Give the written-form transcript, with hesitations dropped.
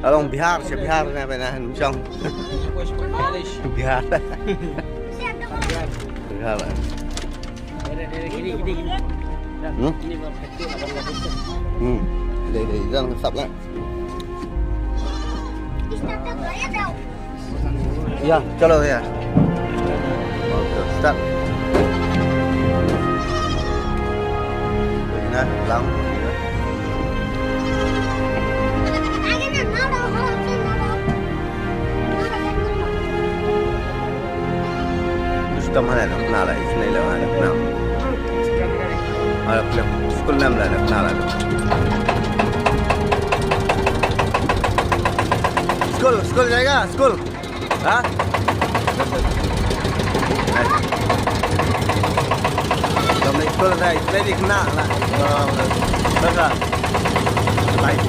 Along Bihar, siya Bihar na pinahan siyang Bihar. Bihar lah. Để răng sập lại. Dạ, chalo ya. Okay, start. Đây nè, lắm. Mana nak kenal lah, isni lah mana kenal. Ada film, school name lah nak kenal lah. School जाएगा, school, हाँ? Kami school dah, isni kenal lah. Terus, baik.